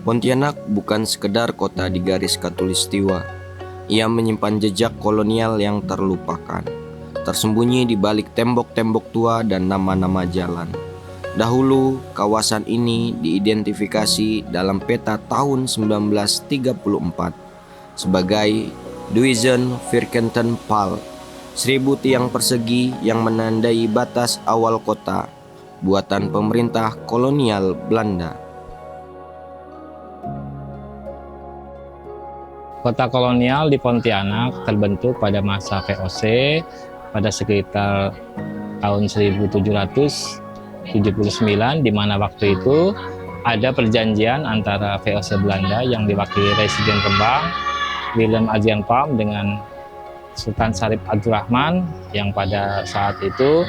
Pontianak bukan sekedar kota di garis khatulistiwa. Ia menyimpan jejak kolonial yang terlupakan, tersembunyi di balik tembok-tembok tua dan nama-nama jalan. Dahulu, kawasan ini diidentifikasi dalam peta tahun 1934 sebagai Duizend Vierkanten Paal, 1000 tiang persegi yang menandai batas awal kota, buatan pemerintah kolonial Belanda. Kota kolonial di Pontianak terbentuk pada masa VOC pada sekitar tahun 1779, di mana waktu itu ada perjanjian antara VOC Belanda yang diwakili Residen Rembang Willem Adriaan Palm dengan Sultan Syarif Abdurrahman yang pada saat itu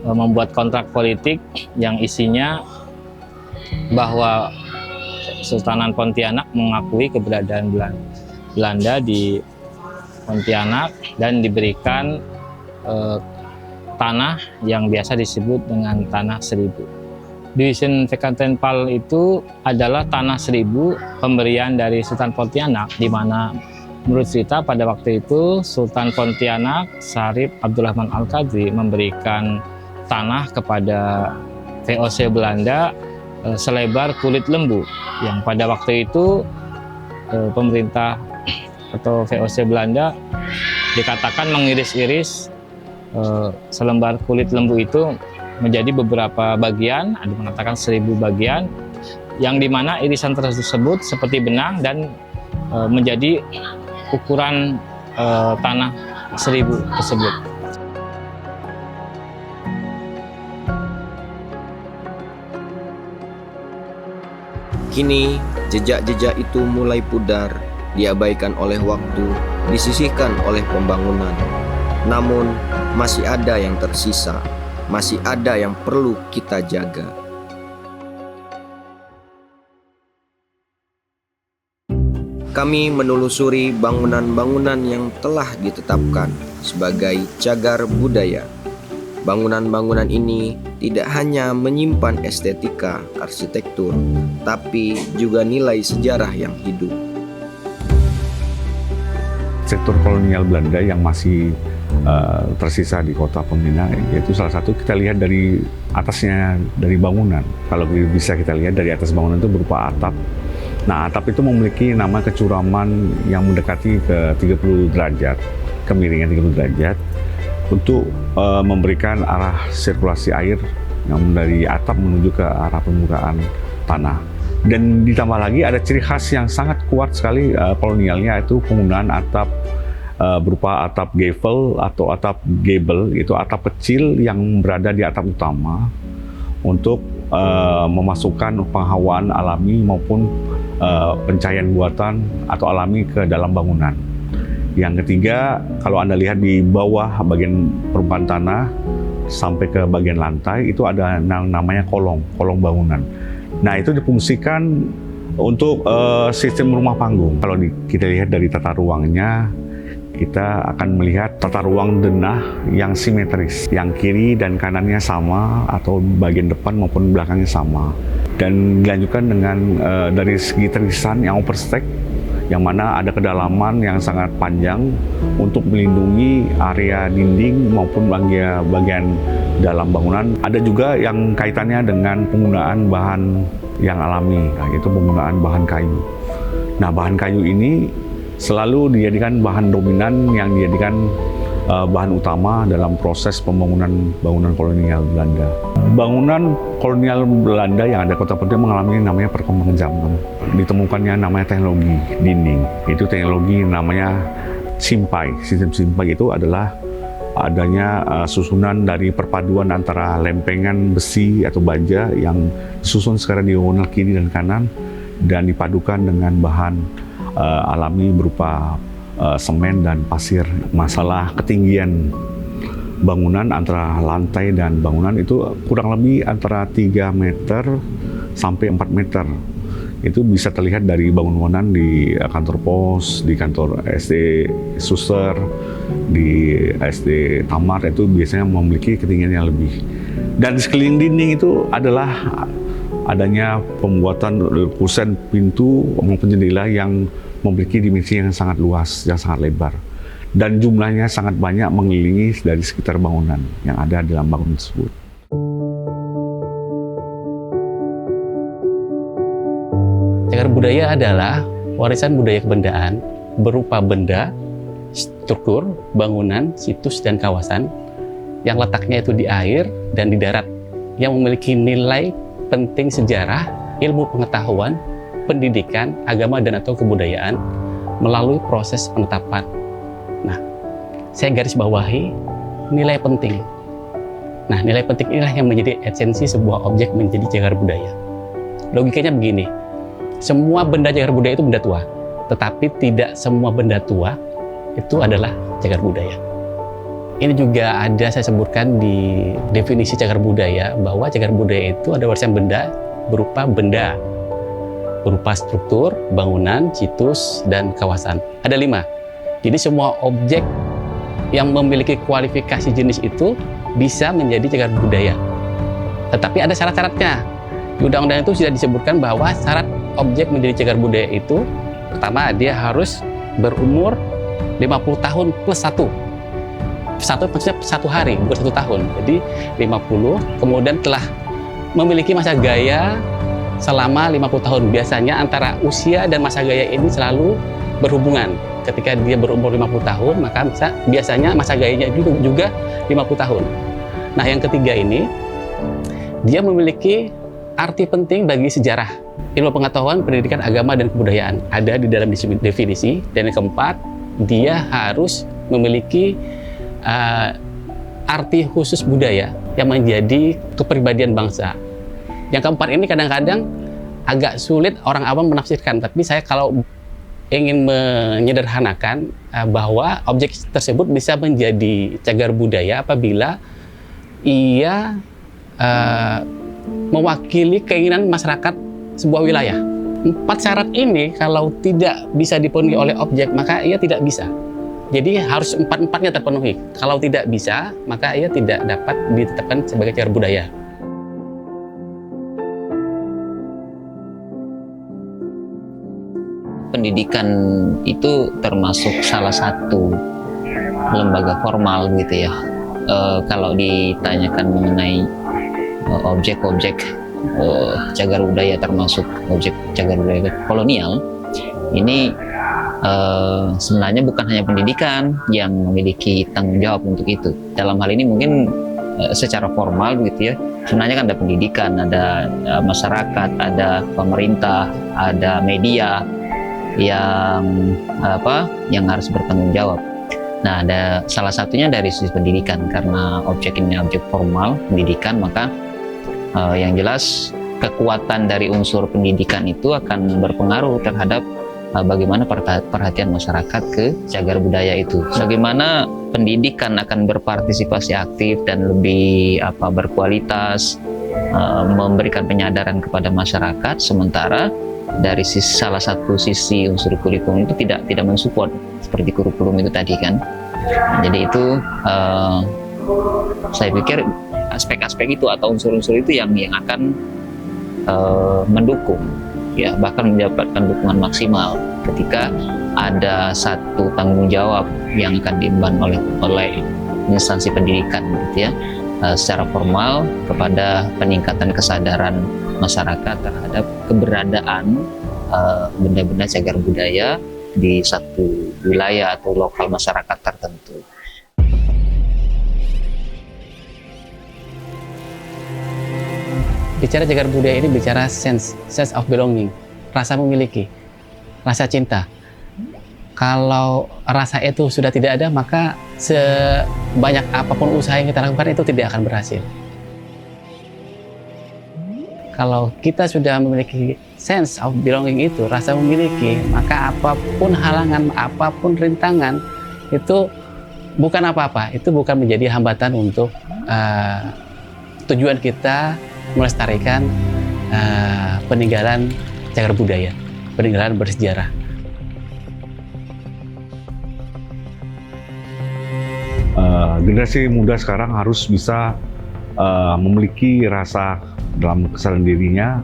membuat kontrak politik yang isinya bahwa Sultanan Pontianak mengakui keberadaan Belanda di Pontianak dan diberikan tanah yang biasa disebut dengan Tanah Seribu. Duizend Vierkanten Paal itu adalah Tanah Seribu pemberian dari Sultan Pontianak, di mana menurut cerita pada waktu itu Sultan Pontianak Syarif Abdurrahman Al-Qadri memberikan tanah kepada VOC Belanda selebar kulit lembu, yang pada waktu itu pemerintah atau VOC Belanda dikatakan mengiris-iris selembar kulit lembu itu menjadi beberapa bagian, ada mengatakan 1000 bagian, yang dimana irisan tersebut seperti benang dan menjadi ukuran tanah 1000 tersebut. Kini, jejak-jejak itu mulai pudar, diabaikan oleh waktu, disisihkan oleh pembangunan. Namun, masih ada yang tersisa, masih ada yang perlu kita jaga. Kami menelusuri bangunan-bangunan yang telah ditetapkan sebagai cagar budaya. Bangunan-bangunan ini tidak hanya menyimpan estetika arsitektur, tapi juga nilai sejarah yang hidup. Sektor kolonial Belanda yang masih tersisa di kota Pontianak, yaitu salah satu kita lihat dari atasnya, dari bangunan. Kalau bisa kita lihat dari atas bangunan itu berupa atap. Nah, atap itu memiliki nama kecuraman yang mendekati ke 30 derajat, kemiringan 30 derajat, untuk memberikan arah sirkulasi air yang dari atap menuju ke arah permukaan tanah. Dan ditambah lagi ada ciri khas yang sangat kuat sekali kolonialnya, itu penggunaan atap berupa atap gavel atau atap gable, itu atap kecil yang berada di atap utama untuk memasukkan penghawaan alami maupun pencahayaan buatan atau alami ke dalam bangunan. Yang ketiga, kalau Anda lihat di bawah bagian permukaan tanah sampai ke bagian lantai, itu ada namanya kolong bangunan. Nah, itu difungsikan untuk sistem rumah panggung. Kalau kita lihat dari tata ruangnya, kita akan melihat tata ruang denah yang simetris. Yang kiri dan kanannya sama, atau bagian depan maupun belakangnya sama. Dan dilanjutkan dengan dari segi terisan yang overstack, yang mana ada kedalaman yang sangat panjang untuk melindungi area dinding maupun bagian dalam bangunan. Ada juga yang kaitannya dengan penggunaan bahan yang alami, yaitu penggunaan bahan kayu. Nah, bahan kayu ini selalu dijadikan bahan dominan yang dijadikan bahan utama dalam proses pembangunan bangunan kolonial Belanda. Bangunan kolonial Belanda yang ada kota Pontianak mengalami namanya perkembangan zaman. Ditemukannya namanya teknologi dinding. Itu teknologi namanya simpai. Sistem simpai itu adalah adanya susunan dari perpaduan antara lempengan besi atau baja yang disusun secara diagonal kiri dan kanan dan dipadukan dengan bahan alami berupa semen dan pasir. Masalah ketinggian bangunan antara lantai dan bangunan itu kurang lebih antara 3 meter sampai 4 meter. Itu bisa terlihat dari bangunan di kantor pos, di kantor SD Suster, di SD Tamar, itu biasanya memiliki ketinggian yang lebih. Dan di sekeliling dinding itu adalah adanya pembuatan kusen pintu maupun jendela yang memiliki dimensi yang sangat luas, yang sangat lebar. Dan jumlahnya sangat banyak mengelilingi dari sekitar bangunan yang ada dalam bangunan tersebut. Cagar budaya adalah warisan budaya kebendaan berupa benda, struktur, bangunan, situs, dan kawasan yang letaknya itu di air dan di darat, yang memiliki nilai penting sejarah, ilmu pengetahuan, pendidikan, agama, dan atau kebudayaan melalui proses penetapan. Nah, saya garis bawahi nilai penting. Nah, nilai penting inilah yang menjadi esensi sebuah objek menjadi cagar budaya. Logikanya begini, semua benda cagar budaya itu benda tua, tetapi tidak semua benda tua itu adalah cagar budaya. Ini juga ada saya sebutkan di definisi cagar budaya, bahwa cagar budaya itu ada warisan benda berupa struktur, bangunan, situs, dan kawasan. Ada 5. Jadi semua objek yang memiliki kualifikasi jenis itu bisa menjadi cagar budaya. Tetapi ada syarat-syaratnya. Di undang-undang itu sudah disebutkan bahwa syarat objek menjadi cagar budaya itu, pertama dia harus berumur 50 tahun plus 1. Satu maksudnya 1 hari, bukan 1 tahun. Jadi 50, kemudian telah memiliki masa gaya selama 50 tahun. Biasanya antara usia dan masa gaya ini selalu berhubungan. Ketika dia berumur 50 tahun, maka biasanya masa gayanya itu juga 50 tahun. Nah, yang ketiga ini, dia memiliki arti penting bagi sejarah, ilmu pengetahuan, pendidikan, agama, dan kebudayaan. Ada di dalam definisi. Dan yang keempat, dia harus memiliki arti khusus budaya yang menjadi kepribadian bangsa. Yang keempat ini kadang-kadang agak sulit orang awam menafsirkan, tapi saya kalau ingin menyederhanakan bahwa objek tersebut bisa menjadi cagar budaya apabila ia mewakili keinginan masyarakat sebuah wilayah. 4 syarat ini kalau tidak bisa dipenuhi oleh objek, maka ia tidak bisa. Jadi harus 4-4-nya terpenuhi. Kalau tidak bisa, maka ia tidak dapat ditetapkan sebagai cagar budaya. Pendidikan itu termasuk salah satu lembaga formal gitu ya. Kalau ditanyakan mengenai objek-objek cagar budaya, termasuk objek cagar budaya kolonial, ini sebenarnya bukan hanya pendidikan yang memiliki tanggung jawab untuk itu. Dalam hal ini mungkin secara formal gitu ya, sebenarnya kan ada pendidikan, ada masyarakat, ada pemerintah, ada media yang harus bertanggung jawab. Nah, ada salah satunya dari sisi pendidikan, karena objek ini objek formal pendidikan, maka yang jelas kekuatan dari unsur pendidikan itu akan berpengaruh terhadap bagaimana perhatian masyarakat ke cagar budaya itu. Bagaimana pendidikan akan berpartisipasi aktif dan lebih berkualitas, memberikan penyadaran kepada masyarakat, sementara dari salah satu sisi unsur kurikulum itu tidak mensupport seperti kurikulum itu tadi kan. Jadi itu saya pikir aspek-aspek itu atau unsur-unsur itu yang akan mendukung, ya, bahkan mendapatkan dukungan maksimal ketika ada satu tanggung jawab yang akan diemban oleh instansi pendidikan gitu ya, secara formal kepada peningkatan kesadaran masyarakat terhadap keberadaan benda-benda cagar budaya di satu wilayah atau lokal masyarakat tertentu. Bicara cagar budaya ini bicara sense of belonging, rasa memiliki, rasa cinta. Kalau rasa itu sudah tidak ada, maka sebanyak apapun usaha yang kita lakukan itu tidak akan berhasil. Kalau kita sudah memiliki sense of belonging itu, rasa memiliki, maka apapun halangan, apapun rintangan, itu bukan apa-apa, itu bukan menjadi hambatan untuk tujuan kita melestarikan peninggalan cagar budaya, peninggalan bersejarah. Generasi muda sekarang harus bisa memiliki rasa dalam kesadaran dirinya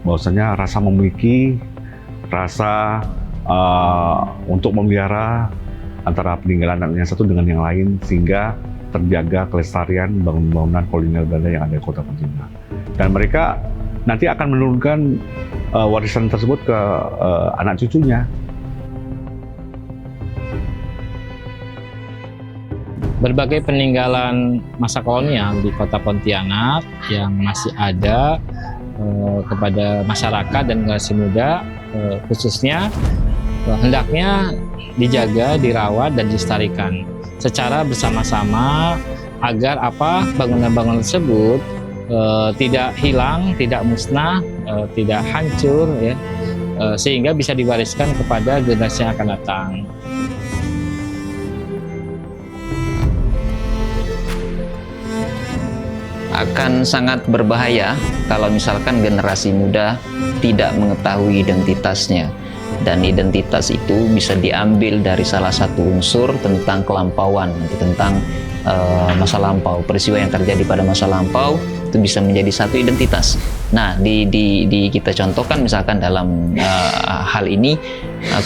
bahwasanya rasa memiliki, rasa untuk memelihara antara peninggalan yang satu dengan yang lain, sehingga terjaga kelestarian bangunan-bangunan kolonial Belanda yang ada di Kota Pontianak. Dan mereka nanti akan menurunkan warisan tersebut ke anak cucunya. Berbagai peninggalan masa kolonial di Kota Pontianak yang masih ada kepada masyarakat dan generasi muda khususnya hendaknya dijaga, dirawat, dan dilestarikan secara bersama-sama agar bangunan-bangunan tersebut tidak hilang, tidak musnah, tidak hancur, ya, sehingga bisa diwariskan kepada generasi yang akan datang. Akan sangat berbahaya kalau misalkan generasi muda tidak mengetahui identitasnya, dan identitas itu bisa diambil dari salah satu unsur tentang kelampauan, tentang masa lampau, peristiwa yang terjadi pada masa lampau itu bisa menjadi satu identitas. Nah, kita contohkan misalkan dalam hal ini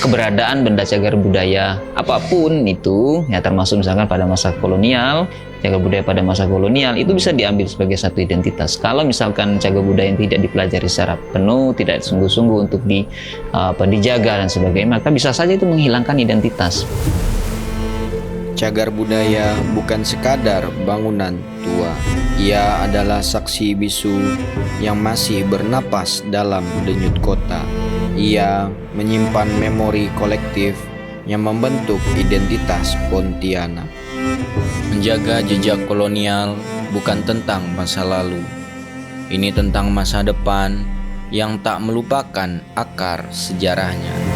keberadaan benda cagar budaya apapun itu, ya termasuk misalkan pada masa kolonial, cagar budaya pada masa kolonial itu bisa diambil sebagai satu identitas. Kalau misalkan cagar budaya yang tidak dipelajari secara penuh, tidak sungguh-sungguh untuk dijaga dan sebagainya, maka bisa saja itu menghilangkan identitas. Cagar budaya bukan sekadar bangunan tua. Ia adalah saksi bisu yang masih bernapas dalam denyut kota. Ia menyimpan memori kolektif yang membentuk identitas Pontianak. Menjaga jejak kolonial bukan tentang masa lalu. Ini tentang masa depan yang tak melupakan akar sejarahnya.